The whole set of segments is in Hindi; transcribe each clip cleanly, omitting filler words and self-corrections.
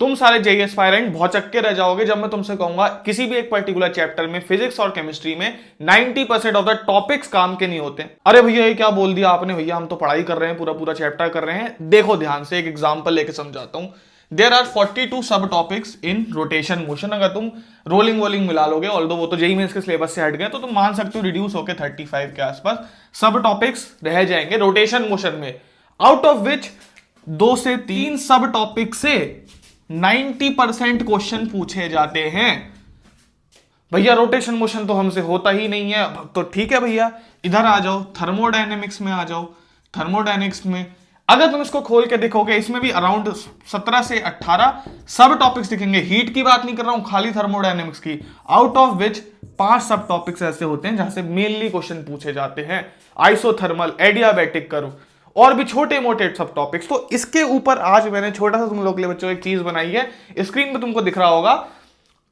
तुम सारे जेई एस्पायरेंट बहुत चक्के रह जाओगे जब मैं तुमसे कहूंगा किसी भी एक पर्टिकुलर चैप्टर में फिजिक्स और केमिस्ट्री में 90% ऑफ द टॉपिक्स काम के नहीं होते। अरे भैया ये क्या बोल दिया आपने, भैया हम तो पढ़ाई कर रहे हैं, पूरा पूरा चैप्टर कर रहे हैं। देखो ध्यान से, एक एग्जांपल लेके समझाता हूं। देयर आर 42 सब टॉपिक्स इन रोटेशन मोशन। अगर तुम रोलिंग वोलिंग मिला लोगे, ऑल्दो वो तो जेई मेंस के सिलेबस से हट गए, तो तुम मान सकते हो रिड्यूस होकर 35 के आसपास सब टॉपिक्स रह जाएंगे रोटेशन मोशन में। आउट ऑफ विच 2 से 3 सब टॉपिक से 90% क्वेश्चन पूछे जाते हैं। भैया रोटेशन मोशन तो हमसे होता ही नहीं है, तो ठीक है भैया इधर आ जाओ, थर्मोडायनेमिक्स में आ जाओ। थर्मोडायनेमिक्स में अगर तुम इसको खोल के देखोगे, इसमें भी अराउंड 17 से 18 सब टॉपिक्स दिखेंगे। हीट की बात नहीं कर रहा हूं, खाली थर्मोडायनेमिक्स की। आउट ऑफ विच 5 सब टॉपिक्स ऐसे होते हैं जहां से मेनली क्वेश्चन पूछे जाते हैं। आइसोथर्मल, एडियाबैटिक कर्व और भी छोटे मोटे सब टॉपिक्स। तो इसके ऊपर आज मैंने छोटा सा तुम लोग के लिए बच्चों एक चीज बनाई है, स्क्रीन पे तुमको दिख रहा होगा।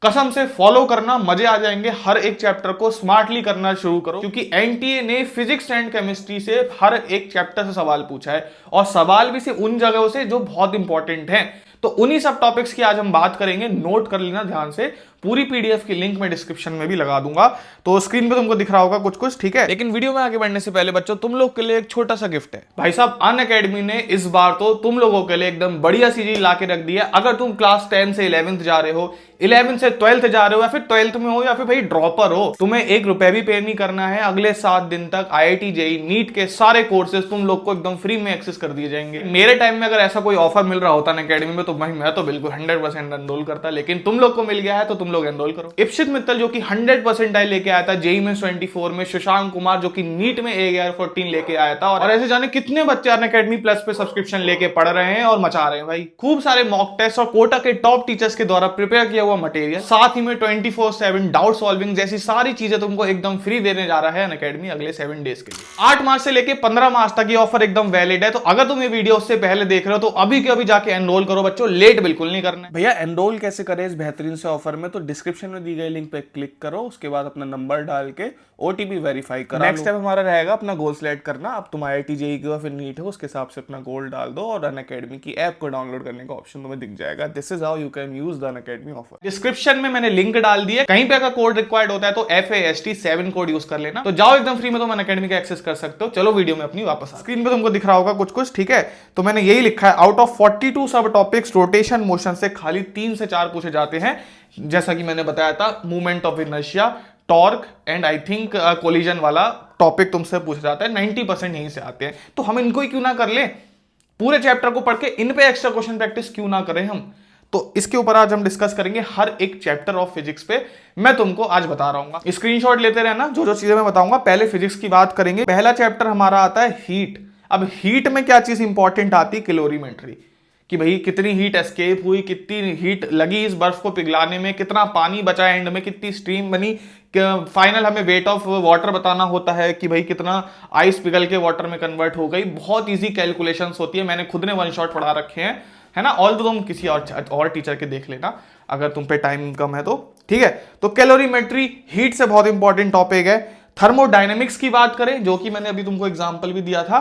कसम से फॉलो करना, मजे आ जाएंगे। हर एक चैप्टर को स्मार्टली करना शुरू करो, क्योंकि एनटीए ने फिजिक्स एंड केमिस्ट्री से हर एक चैप्टर से सवाल पूछा है, और सवाल भी से उन जगहों से जो बहुत इंपॉर्टेंट हैं। तो उन्हीं सब टॉपिक्स की आज हम बात करेंगे। नोट कर लेना ध्यान से, पूरी पीडीएफ की लिंक मैं डिस्क्रिप्शन में भी लगा दूंगा, तो स्क्रीन पे तुमको दिख रहा होगा कुछ कुछ, ठीक है। लेकिन वीडियो में आगे बढ़ने से पहले बच्चों, तुम लोग के लिए एक छोटा सा गिफ्ट है। भाई साहब अनअकैडमी ने इस बार तो तुम लोगों के लिए एकदम बढ़िया सी चीज ला के रख दी है। अगर तुम क्लास 10 से 11th जा रहे हो, 11 से 12th जा रहे हो, या फिर 12th में हो, या फिर भाई ड्रॉपर हो, तुम्हें 1 रुपया भी पे नहीं करना है। अगले 7 दिन तक आईआईटी जेई नीट के सारे कोर्सेज तुम लोग को एकदम फ्री में एक्सेस कर दिए जाएंगे। मेरे टाइम में अगर ऐसा कोई ऑफर मिल रहा होता अनअकैडमी में, तो भाई मैं तो बिल्कुल 100% एनरोल करता। लेकिन तुम लोग को मिल गया है तो तुम लोग एनरोल करो। इप्सित मित्तल जो कि 100% लेके आया था जेई में 24 में, शशांक कुमार जो कि नीट में AAR14 लेके आया था, और ऐसे जाने कितने बच्चे अनअकैडमी प्लस पे सब्सक्रिप्शन लेके पढ़ रहे हैं और मचा रहे हैं भाई। खूब सारे मॉक टेस्ट और कोटा के टॉप टीचर्स के द्वारा प्रिपेयर किया हुआ मटेरियल, साथ ही में 24/7 डाउट सॉल्विंग जैसी सारी चीजें तुमको एकदम फ्री देने जा रहा है अनअकैडमी अगले 7 डेज के लिए। 8 मार्च से लेके 15 मार्च तक ये ऑफर एकदम वैलिड है। तो अगर तुम ये वीडियो उससे पहले देख रहे हो तो अभी के अभी जाके एनरोल करो बच्चों, लेट बिल्कुल नहीं करना है। भैया एनरोल कैसे करें इस बेहतरीन से ऑफर में, तो डिस्क्रिप्शन में दी गई लिंक पे क्लिक करो, उसके बाद अपना नंबर डाल के ओटीपी वेरीफाई करो। नेक्स्ट स्टेप हमारा रहेगा अपना गोल सिलेक्ट करना। अब तुम आईआईटी जेई का फिर नीट है, उसके हिसाब से अपना गोल डाल दो, और अनअकैडमी की ऐप को डाउनलोड करने का ऑप्शन तुम्हें दिख जाएगा। This is how you can use the Unacademy offer. Description में मैंने लिंक डाल दिया, कहीं पे अगर कोड रिक्वायर्ड होता है तो FAST7 कोड यूज कर लेना। तो जाओ एकदम फ्री में तुम अनअकैडमी का एक्सेस कर सकते हो। चलो वीडियो में अपनी वापस स्क्रीन पे तुमको दिख रहा होगा कुछ कुछ, ठीक है। तो मैंने यही लिखा है, आउट ऑफ 42 सब टॉपिक्स रोटेशन मोशन से खाली 3 से 4 पूछे जाते हैं। जैसा कि मैंने बताया था, movement of inertia, torque and I think collision वाला टॉपिक तुमसे पूछा जाता है। 90% यहीं से आते हैं, तो हम इनको ही क्यों ना कर ले, पूरे चैप्टर को पढ़ के इन पे एक्स्ट्रा क्वेश्चन प्रैक्टिस क्यों ना करें हम। तो इसके ऊपर आज हम डिस्कस करेंगे हर एक चैप्टर ऑफ फिजिक्स पे, मैं तुमको आज बता रहा हूँ। स्क्रीनशॉट लेते रहना, जो जो चीजें मैं बताऊंगा। पहले फिजिक्स की बात करेंगे। पहला चैप्टर हमारा आता है हीट। अब हीट में क्या चीज इंपॉर्टेंट आती है, कैलोरीमेट्री, कि भाई कितनी हीट एस्केप हुई, कितनी हीट लगी इस बर्फ को पिघलाने में, कितना पानी बचा एंड में, कितनी स्टीम बनी। फाइनल हमें वेट ऑफ वाटर बताना होता है कि भाई कितना आइस पिघल के वाटर में कन्वर्ट हो गई। बहुत इजी कैलकुलेशंस होती है, मैंने खुद ने 1 शॉट पढ़ा रखे हैं, है ना। ऑल तो तुम किसी और टीचर के देख लेना अगर तुम पे टाइम कम है तो, ठीक है। तो कैलोरीमेट्री हीट से बहुत इंपॉर्टेंट टॉपिक है। थर्मोडायनेमिक्स की बात करें, जो कि मैंने अभी तुमको एग्जांपल भी दिया था,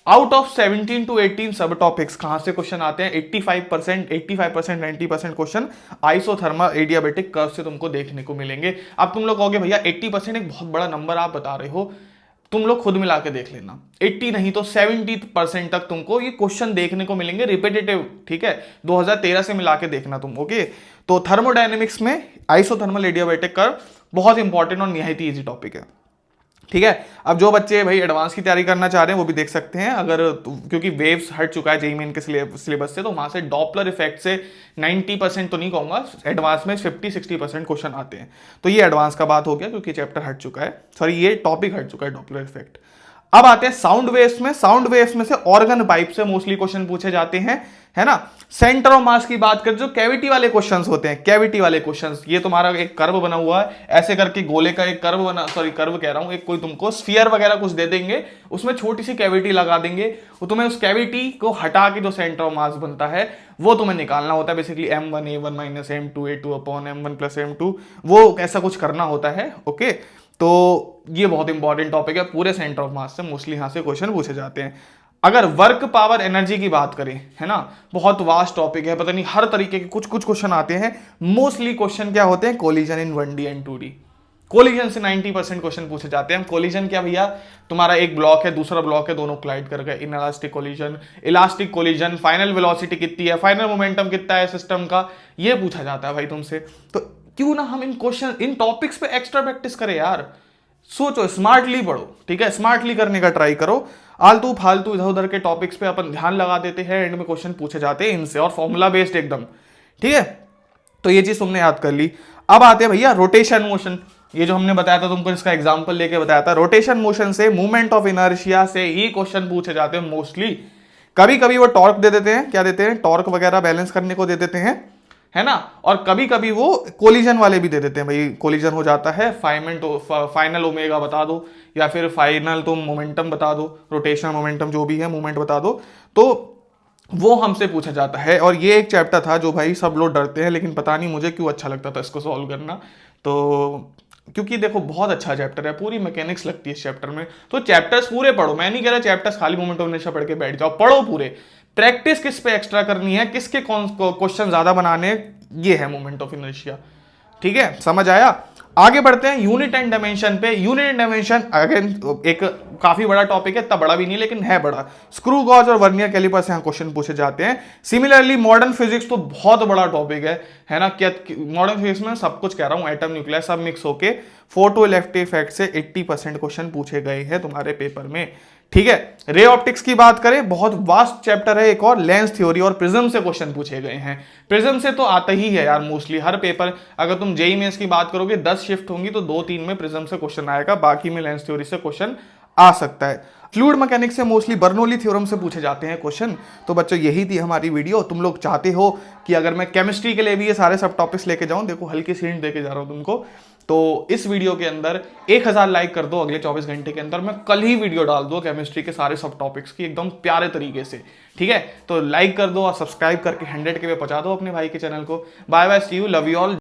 आउट ऑफ 17 to 18 सब टॉपिक्स कहां से क्वेश्चन आते हैं, 85% 90% क्वेश्चन आइसोथर्मल एडियाबैटिक कर्व से तुमको देखने को मिलेंगे। अब तुम लोग कहोगे भैया 80% एक बहुत बड़ा नंबर आप बता रहे हो, तुम लोग खुद मिला के देख लेना, 80 नहीं तो 70% तक तुमको ये क्वेश्चन देखने को मिलेंगे रिपीटेटिव, ठीक है। 2013 से मिला के देखना तुम, ओके। तो थर्मोडायनेमिक्स में आइसोथर्मल एडियाबैटिक कर्व बहुत इंपॉर्टेंट और निहायत ईजी टॉपिक है, ठीक है। अब जो बच्चे भाई एडवांस की तैयारी करना चाह रहे हैं वो भी देख सकते हैं, अगर क्योंकि वेव्स हट चुका है जेईई मेन के सिलेबस से, तो वहां से डॉपलर इफेक्ट से 90% तो नहीं कहूंगा, एडवांस में 50-60% क्वेश्चन आते हैं। तो ये एडवांस का बात हो गया, क्योंकि चैप्टर हट चुका है, सॉरी ये टॉपिक हट चुका है, डॉपलर इफेक्ट। अब आते हैं साउंड वेव्स में। साउंड वेव्स में से ऑर्गन पाइप से मोस्टली क्वेश्चन पूछे जाते हैं, है ना। सेंटर ऑफ मास की बात करें, जो कैविटी वाले क्वेश्चंस होते हैं, कैविटी वाले क्वेश्चंस, ये तुम्हारा एक कर्व बना हुआ है, ऐसे करके गोले का एक कर्व बना, सॉरी कर्व कह रहा हूं, एक कोई तुमको स्फीयर वगैरह कुछ दे देंगे, उसमें छोटी सी कैविटी लगा देंगे, वो तुम्हें उस कैविटी को हटा के जो सेंटर ऑफ मास बनता है वो तुम्हें निकालना होता है। Basically M1A1 - M2 A2 upon M1 + M2, वो ऐसा कुछ करना होता है, ओके। तो ये बहुत इंपॉर्टेंट टॉपिक है, पूरे सेंटर ऑफ मास से मोस्टली यहां से क्वेश्चन पूछे जाते हैं। अगर वर्क पावर एनर्जी की बात करें, है ना, बहुत वास्ट टॉपिक है, पता नहीं हर तरीके के कुछ कुछ क्वेश्चन आते हैं। मोस्टली क्वेश्चन क्या होते हैं, collision in 1D and 2D। Collision से 90% क्वेश्चन पूछे जाते हैं। कोलिजन क्या भैया, तुम्हारा एक ब्लॉक है, दूसरा ब्लॉक है, दोनों क्लाइड कर गए, inelastic collision, elastic collision, final velocity कितनी है, फाइनल मोमेंटम कितना है सिस्टम का, ये पूछा जाता है भाई तुमसे। तो क्यों ना हम इन क्वेश्चन, इन टॉपिक्स पे एक्स्ट्रा प्रैक्टिस करें यार। सोचो, स्मार्टली पढ़ो, ठीक है, स्मार्टली करने का ट्राई करो। आलतू फालतू इधर उधर के टॉपिक्स पे अपन ध्यान लगा देते हैं, एंड में क्वेश्चन पूछे जाते हैं इनसे, और फॉर्मूला बेस्ड एकदम, ठीक है। तो ये चीज तुमने याद कर ली। अब आते हैं भैया रोटेशन मोशन। ये जो हमने बताया था तुमको, इसका एग्जांपल लेके बताया था, रोटेशन मोशन से, मूवमेंट ऑफ इनर्शिया से ही क्वेश्चन पूछे जाते हैं मोस्टली। कभी कभी वो टॉर्क दे देते हैं, क्या देते हैं, टॉर्क वगैरह बैलेंस करने को दे देते हैं, है ना। और कभी कभी वो कोलिजन वाले भी दे देते हैं, भाई कोलिजन हो जाता है, फाइनल ओमेगा बता दो, या फिर फाइनल तुम मोमेंटम बता दो, रोटेशन मोमेंटम जो भी है मूवमेंट बता दो, तो वो हमसे पूछा जाता है। और ये एक चैप्टर था जो भाई सब लोग डरते हैं, लेकिन पता नहीं मुझे क्यों अच्छा लगता था इसको सॉल्व करना। तो क्योंकि देखो बहुत अच्छा चैप्टर है, पूरी मैकेनिक्स लगती है इस चैप्टर में। तो चैप्टर्स पूरे पढ़ो, मैं नहीं कह रहा चैप्टर्स खाली मोमेंट ऑफ इनर्शिया पढ़ के बैठ जाओ, पढ़ो पूरे। प्रैक्टिस किस पे एक्स्ट्रा करनी है, किसके क्वेश्चन ज्यादा बनाने, ये है मोमेंट ऑफ इनर्शिया, ठीक है, समझ आया। आगे बढ़ते हैं यूनिट एंड डायमेंशन पे। यूनिट एंड डायमेंशन अगेन एक काफी बड़ा टॉपिक है, इतना बड़ा भी नहीं लेकिन है बड़ा। स्क्रू गॉज और वर्नियर कैलिपर से यहाँ क्वेश्चन पूछे जाते हैं। सिमिलरली मॉडर्न फिजिक्स तो बहुत बड़ा टॉपिक है ना। क्या मॉडर्न फिजिक्स में सब कुछ कह रहा हूँ, एटम न्यूक्लियस सब मिक्स होके फोटो इफेक्ट से 80% क्वेश्चन पूछे गए हैं तुम्हारे पेपर में, ठीक है। रे ऑप्टिक्स की बात करें, बहुत वास्ट चैप्टर है एक और, लेंस थ्योरी और प्रिज्म से क्वेश्चन पूछे गए हैं। प्रिज्म से तो आता ही है यार मोस्टली हर पेपर, अगर तुम जेईई मेंस की बात करोगे 10 शिफ्ट होंगी तो 2-3 में प्रिज्म से क्वेश्चन आएगा, बाकी में लेंस थ्योरी से क्वेश्चन आ सकता है। फ्लूइड मैकेनिक्स से मोस्टली बर्नौली थ्योरम से पूछे जाते हैं क्वेश्चन। तो बच्चों यही थी हमारी वीडियो। तुम लोग चाहते हो कि अगर मैं केमिस्ट्री के लिए भी ये सारे सब टॉपिक्स लेके जाऊं, देखो हल्की सी हिंट देके जा रहा हूं तुमको, तो इस वीडियो के अंदर 1000 लाइक कर दो अगले 24 घंटे के अंदर, मैं कल ही वीडियो डाल दो केमिस्ट्री के सारे सब टॉपिक्स की एकदम प्यारे तरीके से, ठीक है। तो लाइक कर दो और सब्सक्राइब करके 100 के पे पहुंचा दो अपने भाई के चैनल को। Bye bye, see you, love you all.